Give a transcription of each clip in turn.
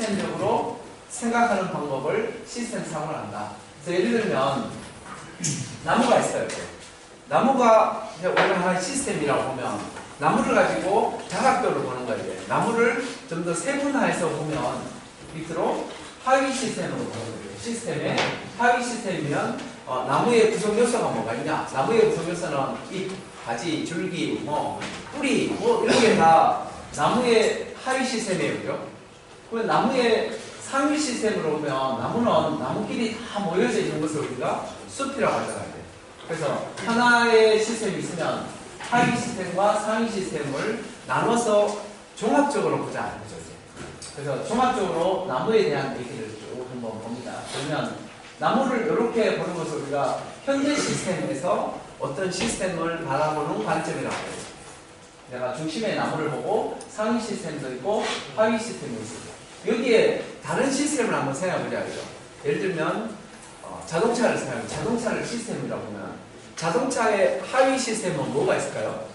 시스템적으로 생각하는 방법을 시스템 사고를 한다. 그래서 예를 들면 나무가 있어요. 나무가 우리가 하나의 시스템이라고 보면 나무를 가지고 다각도로 보는 거예요. 나무를 좀 더 세분화해서 보면 밑으로 하위 시스템으로 보는 거예요. 시스템의 하위 시스템이면 나무의 구성 요소가 뭐가 있냐? 나무의 구성 요소는 잎, 가지, 줄기, 뿌리, 이런 게 다 나무의 하위 시스템이에요. 그죠? 그러면 나무의 상위 시스템으로 보면 나무는 나무끼리 다 모여져 있는 것을 우리가 숲이라고 하잖아요. 그래서 하나의 시스템이 있으면 하위 시스템과 상위 시스템을 나눠서 종합적으로 보자. 그래서 종합적으로 나무에 대한 얘기를 쭉 한번 봅니다. 그러면 나무를 이렇게 보는 것을 우리가 현재 시스템에서 어떤 시스템을 바라보는 관점이라고 해요. 내가 중심의 나무를 보고 상위 시스템도 있고 하위 시스템도 있습니다. 여기에 다른 시스템을 한번 생각해보자. 예를 들면 자동차를 생각해요. 자동차를 시스템이라고 보면 자동차의 하위 시스템은 뭐가 있을까요?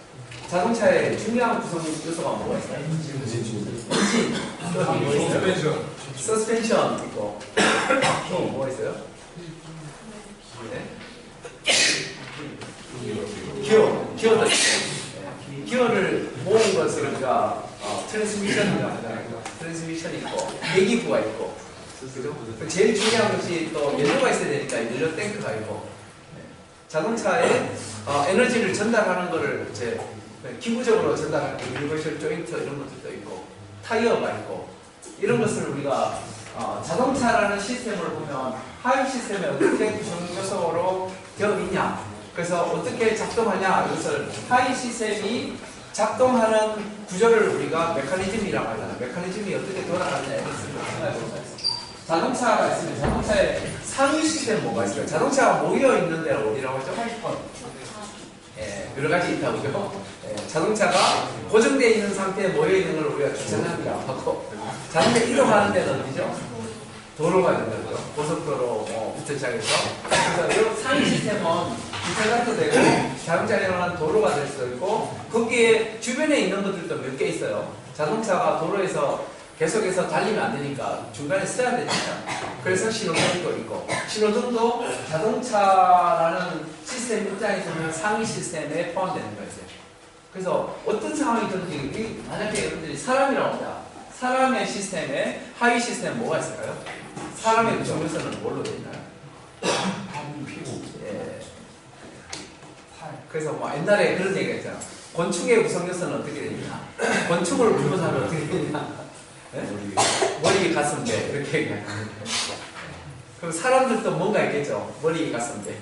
자동차의 중요한 구성 요소가 뭐가 있어요? 엔진, 서스펜션 있고 또 뭐가 있어요? 기어도 있고 기어를 모은 것을 우리가 트랜스미션이라고 하잖아요. 트랜스미션이 있고 배기구가 있고 제일 중요한 것이 또 연료가 있어야 되니까 연료 탱크가 있고 자동차에 에너지를 전달하는 것을 이제 기구적으로 전달하는 유니버셜 조인트 이런 것들도 있고 타이어가 있고 이런 것을 우리가 자동차라는 시스템을 보면 하위 시스템에 어떻게 구성 요소로 되어 있냐, 그래서 어떻게 작동하냐, 이것을 하위 시스템이 작동하는 구조를 우리가 메커니즘이라고 하잖아요. 메커니즘이 어떻게 돌아가느냐 이것을 생각해보면 자동차가 있으면 자동차의 상위 시스템 뭐가 있어요? 자동차가 모여 있는 데를 어디라고 하죠? 여러 가지 있다고 그죠? 자동차가 고정되어 있는 상태에 모여 있는 걸 우리가 주차장이라고 하고, 자동차 이동하는 데는 어디죠? 도로가 있는 거죠. 고속도로부터 시작해서. 그래서 이 상위 시스템은 주차장도 되고 자동차 이동하는 도로가 될 수도 있고, 거기에 주변에 있는 것들도 몇 개 있어요. 자동차가 도로에서 계속해서 달리면 안 되니까 중간에 써야 되니까. 그래서 신호등도 있고, 신호등도 자동차라는 시스템 입장에서는 상위 시스템에 포함되는 거예요. 그래서 어떤 상황이 든지, 만약에 여러분들이 사람이라고 합니다. 사람의 시스템에 하위 시스템 뭐가 있을까요? 사람의 구성 요소는 뭘로 되어 있나요? 예. 그래서 뭐 옛날에 그런 얘기가 있잖아. 곤충의 구성 요소는 어떻게 되냐? 곤충을 구분하면 어떻게 되냐? 네? 머리, 가슴, 배 이렇게 얘기해요. 그럼 사람들도 뭔가 있겠죠. 머리, 가슴, 배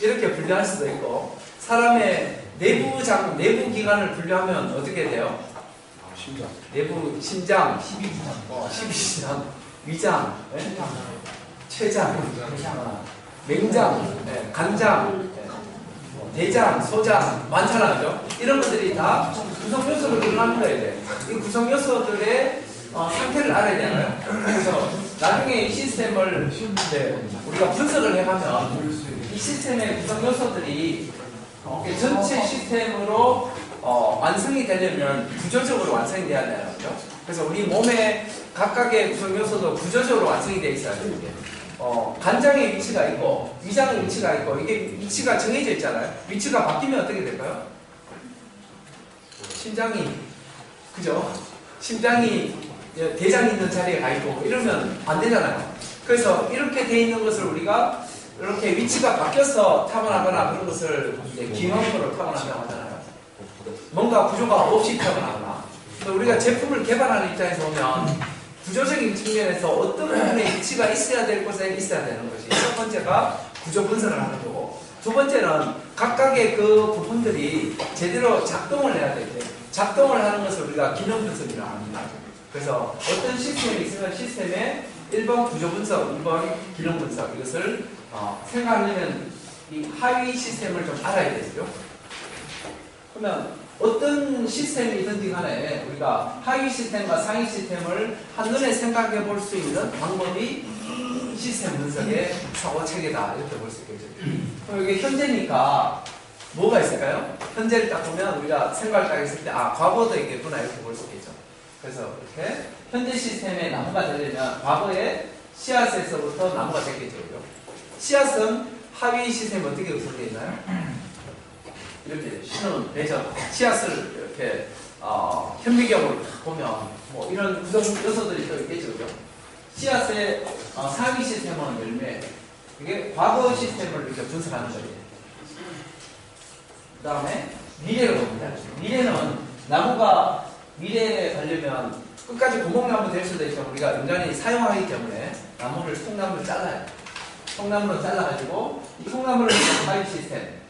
이렇게 분류할 수도 있고, 사람의 내부 기관을 분류하면 어떻게 돼요? 심장. 내부 심장, 12지장, 위장, 췌장, 맹장, 간장, 대장, 소장 많잖아요. 이런 것들이 다 구성 요소를 분류하는 거예요. 이 구성 요소들의 상태를 알아야 되나요? 그래서 나중에 이 시스템을 우리가 분석을 해가면 이 시스템의 구성 요소들이 전체 시스템으로 완성이 되려면 구조적으로 완성이 돼야 되는 거죠. 그래서 우리 몸의 각각의 구성 요소도 구조적으로 완성이 되어 있어야 되는데, 간장의 위치가 있고 위장의 위치가 있고, 이게 위치가 정해져 있잖아요. 위치가 바뀌면 어떻게 될까요? 심장이, 그죠? 심장이 대장이 있는 자리에 가 있고 이러면 안 되잖아요. 그래서 이렇게 돼 있는 것을 우리가 이렇게 위치가 바뀌어서 타고나거나 그런 것을 기형으로 타고난다고 하잖아요. 뭔가 구조가 없이 타고나거나. 우리가 제품을 개발하는 입장에서 보면 구조적인 측면에서 어떤 부분에 위치가 있어야 될 곳에 있어야 되는 것이 첫 번째가 구조 분석을 하는 거고, 두 번째는 각각의 그 부분들이 제대로 작동을 해야 될 때 작동을 하는 것을 우리가 기능 분석이라고 합니다. 그래서 어떤 시스템이 있으면 시스템의 1번 구조 분석, 2번 기능 분석, 이것을 생각하려면 이 하위 시스템을 좀 알아야 되죠. 그러면 어떤 시스템이든지 간에 우리가 하위 시스템과 상위 시스템을 한눈에 생각해 볼 수 있는 방법이 시스템 분석의 사고 체계다, 이렇게 볼 수 있겠죠. 그럼 이게 현재니까 뭐가 있을까요? 현재를 딱 보면 우리가 생각을 딱 했을 때 과거도 있겠구나, 이렇게 볼 수 있겠죠. 그래서 이렇게 현재 시스템에 나무가 되려면 과거에 씨앗에서부터 나무가 됐겠죠. 씨앗은 하위 시스템이 어떻게 구성되어 있나요? 이렇게 신은 배전, 씨앗을 이렇게 현미경으로 보면 뭐 이런 구성 요소들이 또 있겠죠. 그죠? 씨앗의 상위 시스템은 열매, 이게 과거 시스템을 이렇게 분석하는 거예요. 그 다음에 미래를 봅니다. 미래는 나무가 미래에 가려면 끝까지 고목나무 될 수도 있지만 우리가 인간이 사용하기 때문에 나무를 통나무를 잘라요. 통나무로 잘라가지고 이 통나무를 하위 시스템,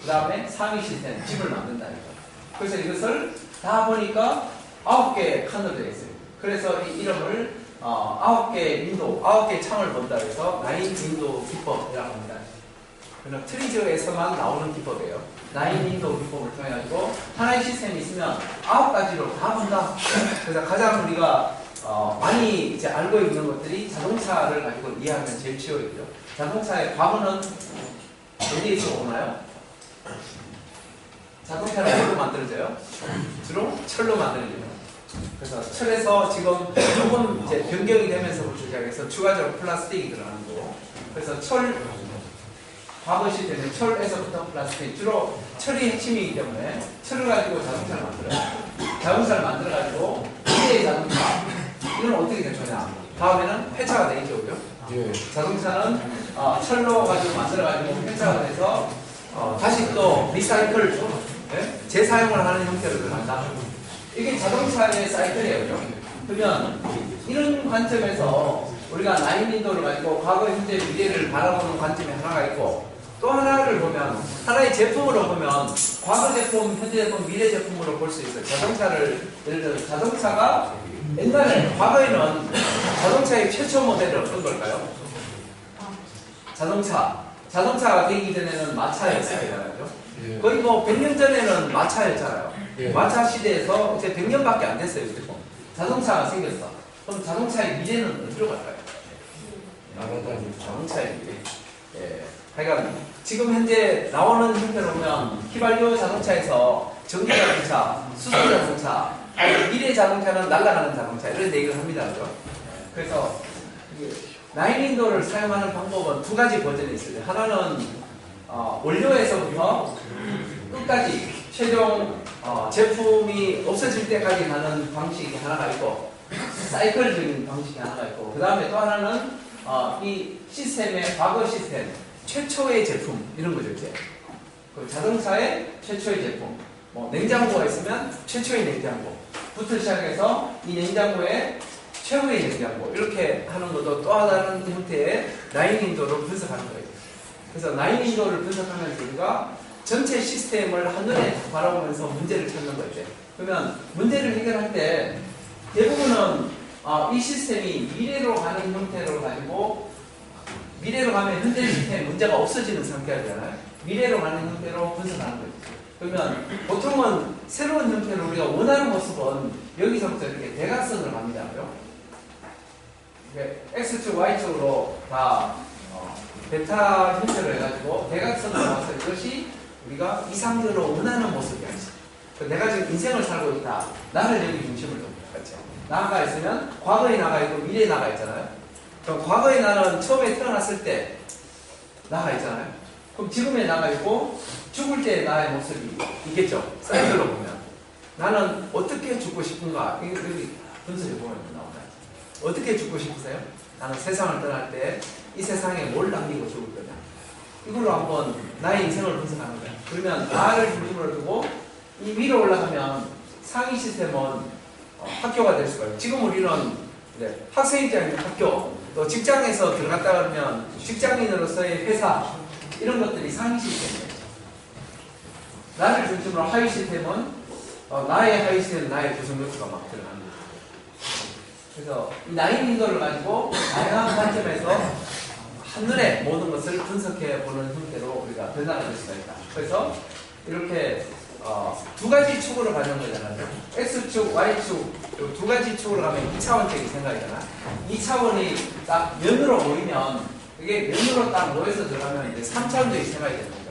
그 다음에 상위 시스템, 집을 만든다니까. 그래서 이것을 다 보니까 9개의 칸으로 되어 있어요. 그래서 이 이름을 9개의 윈도우, 9개의 창을 본다 해서 9 윈도우 기법이라고 합니다. 그냥 트리저에서만 나오는 기법이에요. 9 윈도우 기법을 통해 가지고 하나의 시스템이 있으면 9가지로 다 본다. 그래서 가장 우리가 많이 이제 알고 있는 것들이 자동차를 가지고 이해하면 제일 쉬워요. 자동차의 과거는 어디에서 오나요? 자동차는 뭘로 만들어져요? 주로 철로 만들어져요. 그래서 철에서 지금 조금 이제 변경이 되면서부터 시작해서 추가적으로 플라스틱이 들어가는 거고. 그래서 과거 시대는 철에서부터 플라스틱, 주로 철이 핵심이기 때문에 철을 가지고 자동차를 만들어요. 자동차를 만들어가지고 미래의 자동차, 이건 어떻게 될 거냐? 다음에는 폐차가 되겠죠, 그죠? 예. 자동차는 철로 가지고 만들어가지고 폐차가 돼서 다시 또 리사이클, 예? 재사용을 하는 형태로 들어간다. 이게 자동차의 사이클이에요, 그죠? 그러면 이런 관점에서 우리가 9 윈도우를 가지고 과거, 현재, 미래를 바라보는 관점이 하나가 있고 또 하나를 보면 하나의 제품으로 보면 과거 제품, 현재 제품, 미래 제품으로 볼 수 있어요. 자동차를 예를 들어 자동차가 옛날에 과거에는 자동차의 최초 모델이 어떤 걸까요? 자동차가 되기 전에는 마차였어요. 예. 거의 뭐 100년 전에는 마차였잖아요. 예. 마차 시대에서 이제 100년밖에 안 됐어요. 지금. 자동차가 생겼어. 그럼 자동차의 미래는 어디로 갈까요? 자동차의 미래. 예. 하여간 지금 현재 나오는 형태로 보면 휘발유 자동차에서 전기 자동차, 수소 자동차, 미래 자동차는 날아가는 자동차 이런 얘기를 합니다. 그렇죠? 그래서 9 윈도우를 사용하는 방법은 2가지 버전이 있어요. 하나는 원료에서부터 끝까지 최종 제품이 없어질 때까지 가는 방식이 하나가 있고 사이클적인 방식이 하나가 있고 그 다음에 또 하나는 이 시스템의 과거 시스템 최초의 제품 이런 거죠. 이제 그 자동차의 최초의 제품 뭐 냉장고가 있으면 최초의 냉장고부터 시작해서 이 냉장고의 최후의 냉장고 이렇게 하는 것도 또 다른 형태의 9 윈도우를 분석하는 거예요. 그래서 9 윈도우를 분석하면서 우리가 전체 시스템을 한눈에 바라보면서 문제를 찾는 거죠. 그러면 문제를 해결할 때 대부분은 이 시스템이 미래로 가는 형태로 가지고 미래로 가면 현재 시스템에 문제가 없어지는 상태가 되잖아요. 미래로 가는 형태로 분석하는 거죠. 그러면 보통은 새로운 형태로 우리가 원하는 모습은 여기서부터 이렇게 대각선으로 갑니다. X축, Y축으로 다 베타 형태로 해가지고 대각선으로 가서 이것이 우리가 이상적으로 원하는 모습이야. 내가 지금 인생을 살고 있다. 나를 여기 중심을 둡니다. 그렇죠? 나가 있으면 과거에 나가 있고 미래에 나가 있잖아요. 그럼 과거에 나는 처음에 태어났을 때 나가 있잖아요. 그럼 지금에 나가 있고 죽을 때 나의 모습이 있겠죠. 사이클로 보면 나는 어떻게 죽고 싶은가 여기 분석해 보면 나옵니다. 어떻게 죽고 싶으세요? 나는 세상을 떠날 때 이 세상에 뭘 남기고 죽을 거냐. 이걸로 한번 나의 인생을 분석하는 거야. 그러면 나를 중심으로 두고 이 위로 올라가면 상위 시스템은 학교가 될 수가 있어요. 지금 우리는 학생 입장에서 학교, 또 직장에서 들어갔다 그러면 직장인으로서의 회사 이런 것들이 상위 시스템이에요. 나를 중심으로 하위 시스템은 나의 하위 시스템은 나의 구성 요소가 막 들어가는 거예요. 그래서 이 9 윈도우를 가지고 다양한 관점에서 한눈에 모든 것을 분석해 보는 형태로 우리가 변화가 될 수가 있다. 그래서 이렇게 2가지 축으로 가는 거잖아요. X축, Y축, 2가지 축으로 가면 2차원적인 생각이잖아. 2차원이 딱 면으로 보이면, 이게 면으로 딱 모여서 들어가면 이제 3차원적인 생각이 되는 거죠.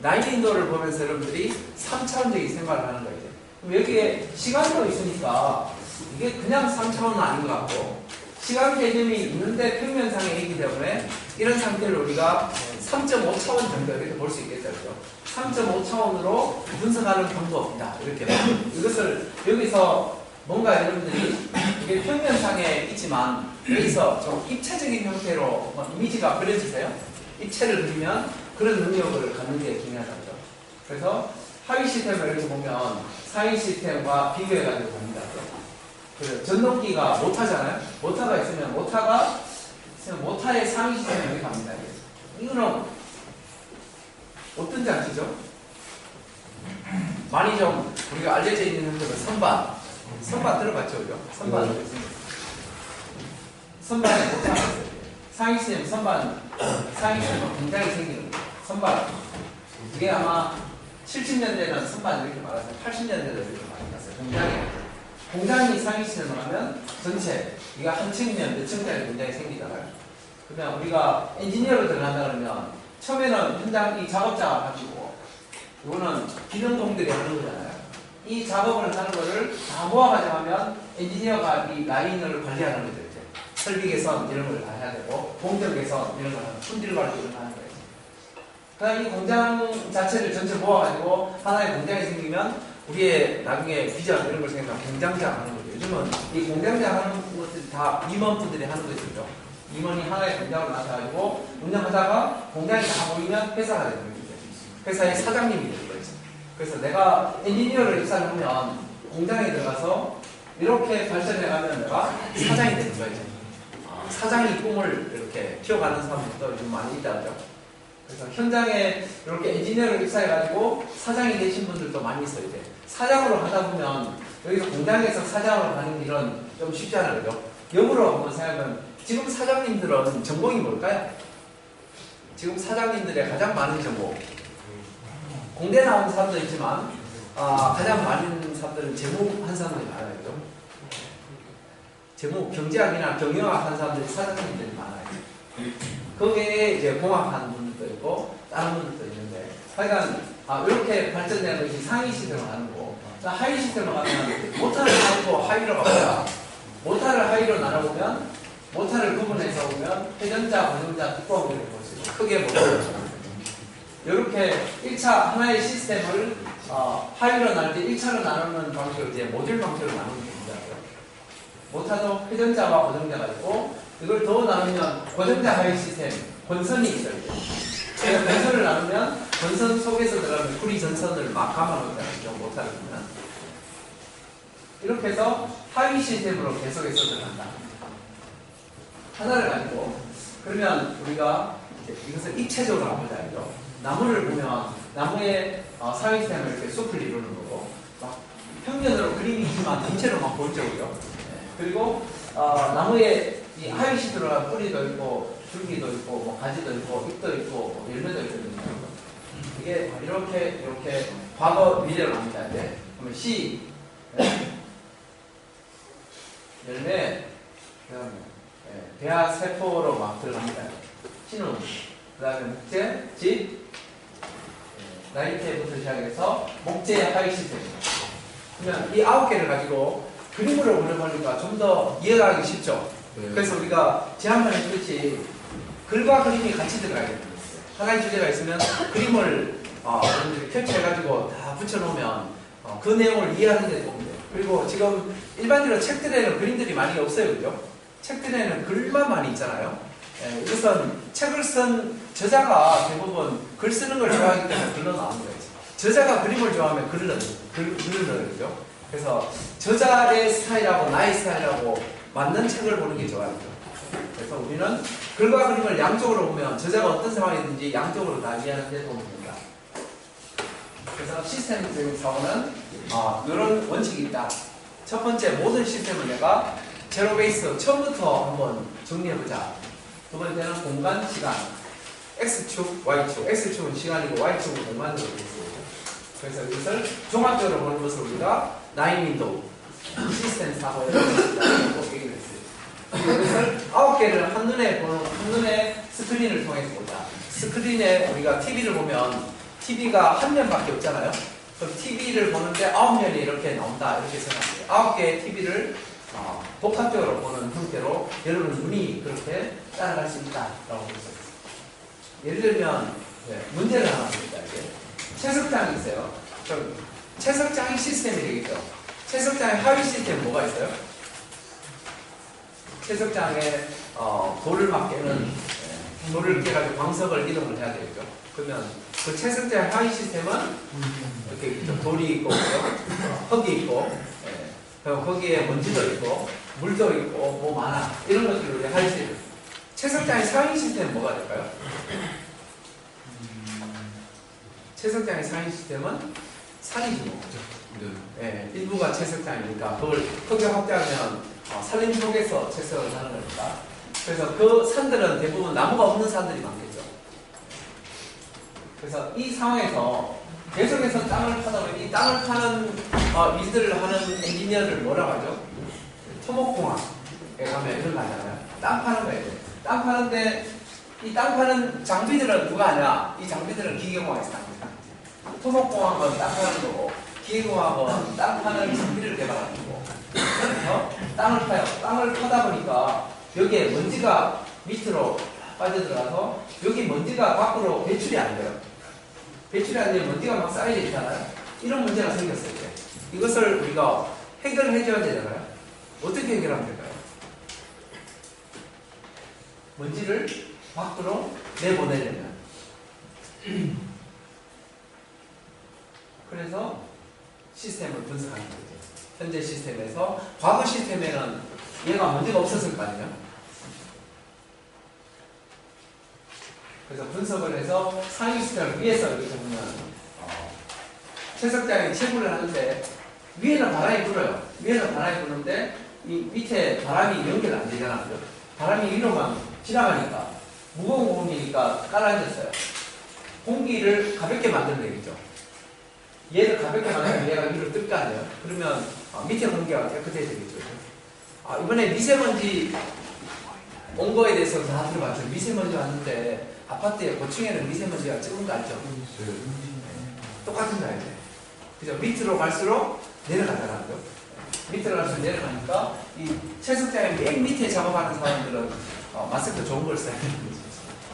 9 윈도우를 보면서 여러분들이 3차원적인 생각을 하는 거예요. 그럼 여기에 시간도 있으니까 이게 그냥 3차원은 아닌 것 같고 시간 개념이 있는데 평면상에 있기 때문에 이런 상태를 우리가 3.5차원 정도 이렇게 볼 수 있겠죠. 3.5차원으로 분석하는 방법이다. 이렇게 이것을 여기서 뭔가 여러분들이 이게 평면상에 있지만 여기서 좀 입체적인 형태로 이미지가 그려지세요? 입체를 그리면 그런 능력을 갖는 게 중요하다죠. 그래서 하위 시스템을 이렇게 보면 상위 시스템과 비교해가지고 봅니다. 그래서 전동기가 모타잖아요. 모타가 있으면 모타의 상위 시스템이 여기 갑니다. 이거는 어떤 장치죠? 많이 좀 우리가 알려져 있는 형태로 선반 들어봤죠, 그죠? 선반이 있습니다. 선반에 모타가 있어요. 상위 시스템 상위 시스템은 굉장히 생기는 거예요. 선반. 이게 아마 70년대는 선반 이렇게 말하세요. 80년대도 이렇게 많이 났어요. 공장이 상위 시스템을 하면 전체, 이게 한 층이면 몇 층짜리 공장이 생기잖아요. 그러면 우리가 엔지니어로 들어간다 그러면 처음에는 현장 이 작업자가 가지고 이거는 기능공들이 하는 거잖아요. 이 작업을 하는 거를 다 모아가지고 하면 엔지니어가 이 라인을 관리하는 거죠. 이제 설비 개선 이런 걸 다 해야 되고 공정 개선 이런 걸 하는 품질 관리 이런 걸 하는 거예요. 그다음 이 공장 자체를 전체 모아가지고 하나의 공장이 생기면 우리의 나중에 비전 이런 걸 생각하면 공장장 하는 거죠. 요즘은 이 공장장 하는 것들이 다 임원분들이 하는 것이죠. 임원이 하나의 공장을 맡아가지고 운영하다가 공장이 다 모이면 회사가 되는 거죠. 회사의 사장님이 되는 거죠. 그래서 내가 엔지니어를 입사를 하면 공장에 들어가서 이렇게 발전해가면 내가 사장이 되는 거죠. 사장이 꿈을 이렇게 키워가는 사람들도 좀 많이 있다죠. 그래서 현장에 이렇게 엔지니어를 입사해가지고 사장이 되신 분들도 많이 있어요. 이제 사장으로 하다 보면 여기서 공장에서 사장으로 가는 일은 좀 쉽지 않은 거죠. 역으로 한번 생각하면 지금 사장님들은 전공이 뭘까요? 지금 사장님들의 가장 많은 전공 공대 나온 사람도 있지만 가장 많은 사람들은 재무한 사람들이 많아요. 재무 경제학이나 경영학 한 사람들이 사장님들이 많아요. 거기에 이제 공학하는 분들도 있고 다른 분들도 있는데 하여간 이렇게 발전되는 것이 상위 시스템을 하는 거고 하위 시스템을 가면 모타를 하이고 하위로 가보자. 모타를 하위로 나눠보면 모타를 구분해서 보면 회전자, 고정자, 뚜껑을 볼 수 있고 크게 보면 이렇게 1차 하나의 시스템을 하위로 나눌 때 1차로 나누는 방식으로 이제 모듈 방식으로 나누는 게 있어요. 모타도 회전자와 고정자가 있고 이걸 더 나누면 고정자 하위 시스템, 권선이 있어요. 그래서 권선을 나누면 권선 속에서 들어가는 구리 전선을 막 감아놓잖아요. 모타를 보면 이렇게 해서 하위 시스템으로 계속해서 들어간다. 하나를 가지고 그러면 우리가 이것을 입체적으로 한번 보자죠. 나무를 보면 나무의 상위 시스템을 이렇게 숲을 이루는 거고 막 평면으로 그림이 있지만 전체로 막 볼 적이죠. 그리고 나무에 이 하위 시스템으로 뿌리도 있고 줄기도 있고 뭐 가지도 있고 잎도 있고 뭐 열매도 있거든요. 이게 이렇게 과거 미래로 갑니다. 이제 그러면 씨 열매 그다음에 대하 세포로 막 들어갑니다. 신우 그다음에 목재 집 나이테부터 시작해서 목재 하위 시스템. 그러면 이 9개를 가지고 그림으로 그려보니까 좀 더 이해하기 쉽죠. 그래서 우리가 지난번에 했듯이 글과 그림이 같이 들어가야 됩니다. 하나의 주제가 있으면 그림을 여러분들이 캡처해가지고 다 붙여놓으면 그 내용을 이해하는 데 도움이 돼요. 그리고 지금 일반적으로 책들에는 그림들이 많이 없어요. 그죠? 책들에는 글만 많이 있잖아요. 이것은 책을 쓴 저자가 대부분 글 쓰는 걸 좋아하기 때문에 글로 나오는 거예요. 저자가 그림을 좋아하면 글을 넣어요. 그죠? 그래서 저자의 스타일하고 나의 스타일하고 맞는 책을 보는 게 좋아요. 그래서 우리는 글과 그림을 양쪽으로 보면 저자가 어떤 상황이든지 양쪽으로 다 이해하는 데 도움이 됩니다. 그래서 시스템적인 사고는 이런 원칙이 있다. 첫 번째, 모든 시스템을 내가 제로 베이스 처음부터 한번 정리해보자. 두 번째는 공간, 시간. X축, Y축. X축은 시간이고 Y축은 공간으로 되어 있습니다. 그래서 이것을 종합적으로 보는 것을 우리가 나인 윈도우 시스템 사고에 얘기를 했어요. 이것을 9개를 한눈에 스크린을 통해서 보자. 스크린에 우리가 TV를 보면 TV가 한 면밖에 없잖아요. 그럼 TV를 보는데 9면이 이렇게 나온다. 이렇게 생각해요. 9개의 TV를 복합적으로 보는 형태로 여러분 눈이 그렇게 따라갈 수 있다라고 볼 수 있어요. 예를 들면 문제를 하나 봅니다. 이게 채석장이 있어요. 그럼 채석장이 시스템이 되겠죠. 채석장의 하위 시스템 뭐가 있어요? 채석장에 돌을 막 깨는 돌을 깨가지고 광석을 이동을 해야 되겠죠. 그러면 그 채석장의 하위 시스템은 이렇게 돌이 있고 흙이 있고 그리고 거기에 먼지도 있고 물도 있고 뭐 많아 이런 것들을 우리 하위 시스템. 채석장의 상위 시스템은 뭐가 될까요? 채석장의 상위 시스템은 산이지 뭐. 일부가 채석장이니까 그걸 크게 확대하면 산림 속에서 채석을 하는 거니까. 그래서 그 산들은 대부분 나무가 없는 산들이 많겠죠. 그래서 이 상황에서 계속해서 땅을 파다 보니 이 땅을 파는 일들을 하는 엔지니어를 뭐라고 하죠? 토목공학에 가면 이런 거 하잖아요. 땅 파는 거예요. 땅 파는데 이 땅 파는 장비들은 누가 하냐? 이 장비들은 기계공학에서 합니다. 토목공학은 땅 파는 거고 기계공학은 땅 파는 장비를 개발하는 거고. 그래서 땅을 파요. 땅을 파다 보니까 여기에 먼지가 밑으로 빠져들어가서 여기 먼지가 밖으로 배출이 안 돼요. 배출이 안 되면 먼지가 막 쌓여져 있잖아요. 이런 문제가 생겼어요. 이것을 우리가 해결해 줘야 되잖아요. 어떻게 해결하면 될까요? 먼지를 밖으로 내보내려면 그래서 시스템을 분석하는 거죠. 현재 시스템에서 과거 시스템에는 얘가 먼지가 없었을 거 아니에요. 그래서 분석을 해서 상위 시스템을 위에서 이렇게 보면 채석장에 채굴을 하는데 위에는 바람이 불어요. 위에는 바람이 부는데 이 밑에 바람이 연결 안 되잖아요. 바람이 위로만 지나가니까 무거운 공기니까 깔아앉았어요. 공기를 가볍게 만들면 되겠죠. 얘를 가볍게 만들면 얘가 위로 뜰 거 아니에요. 그러면 밑에 공기가 깨끗해지겠죠. 이번에 미세먼지 온 거에 대해서 다 들어봤죠. 미세먼지 왔는데 아파트에 고층에는 미세먼지가 적은 거 알죠? 똑같은 거 알죠? 그죠? 밑으로 갈수록 내려가잖아요. 밑으로 갈수록 내려가니까 이 채석장의 맨 밑에 작업하는 사람들은 마스크 좋은 걸 써야 되는 거죠.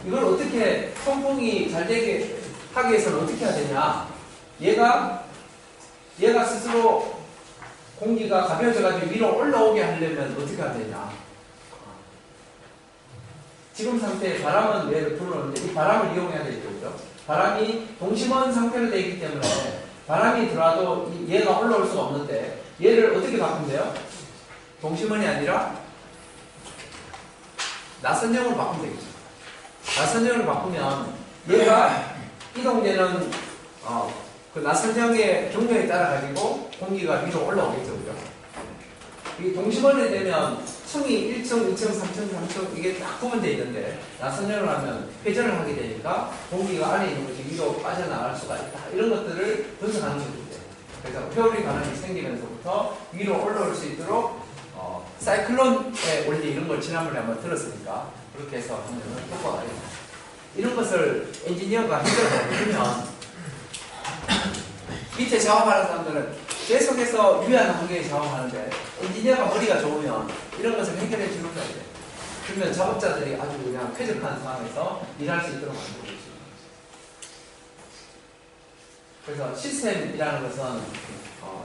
이걸 어떻게 통풍이 잘 되게 하기 위해서는 어떻게 해야 되냐? 얘가 스스로 공기가 가벼워져가지고 위로 올라오게 하려면 어떻게 해야 되냐? 지금 상태에 바람은 왜 불어오는데 이 바람을 이용해야 되겠죠. 그죠? 바람이 동심원 상태로 되어 있기 때문에 바람이 들어와도 얘가 올라올 수가 없는데 얘를 어떻게 바꾸면 돼요? 동심원이 아니라 나선형으로 바꾸면 되겠죠. 나선형으로 바꾸면 얘가 이동되는 그 나선형의 경로에 따라 가지고 공기가 위로 올라오겠죠. 그죠? 이 동심원이 되면 층이 1층, 2층, 3층, 3층 이게 딱 구분되어 있는데 나선형을 하면 회전을 하게 되니까 공기가 안에 있는 것이 위로 빠져나갈 수가 있다. 이런 것들을 분석하는 거죠. 그래서 회오리 반응이 생기면서부터 위로 올라올 수 있도록 사이클론의 원리 이런 걸 지난번에 한번 들었으니까 그렇게 해서 하면 효과가 있다. 이런 것을 엔지니어가 해결하면 밑에 작업하는 사람들은 계속해서 유한 환경에 작업하는데 엔지니어가 머리가 좋으면 이런 것을 해결해 주는 거예요. 그러면 작업자들이 아주 그냥 쾌적한 상황에서 일할 수 있도록 만들고 있습니다. 그래서 시스템이라는 것은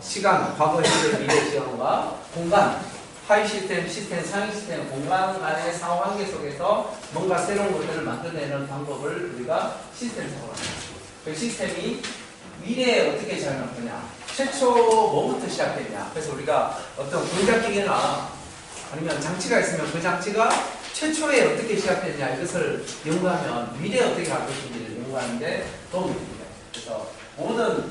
시간, 과거, 현재, 미래 시간과 공간, 하위 시스템, 상위 시스템, 공간 간의 상호 관계 속에서 뭔가 새로운 것들을 만들어내는 방법을 우리가 시스템 사고라고 합니다. 그 시스템이 미래에 어떻게 작용할 거냐? 최초 뭐부터 시작했냐? 그래서 우리가 어떤 공작기계나 아니면 장치가 있으면 그 장치가 최초에 어떻게 시작됐냐 이것을 연구하면 미래에 어떻게 갈 것인지를 연구하는데 도움이 됩니다. 그래서 모든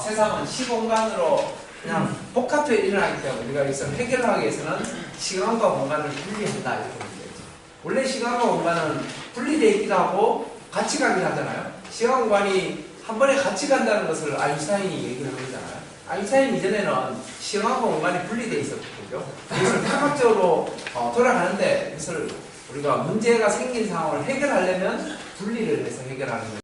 세상은 시공간으로 그냥 복합되어 일어나기 때문에 우리가 이것을 해결하기 위해서는 시간과 공간을 분리한다 이렇게 보면 되죠. 원래 시간과 공간은 분리되어 있기도 하고 같이 가기도 하잖아요. 시간 공간이 한 번에 같이 간다는 것을 아인슈타인이 얘기를 하잖아요. 아인슈타인 이전에는 시간과 공간이 분리되어 있었거든요. 이것을 파격적으로 돌아가는데 이것을 우리가 문제가 생긴 상황을 해결하려면 분리를 해서 해결하는 거예요.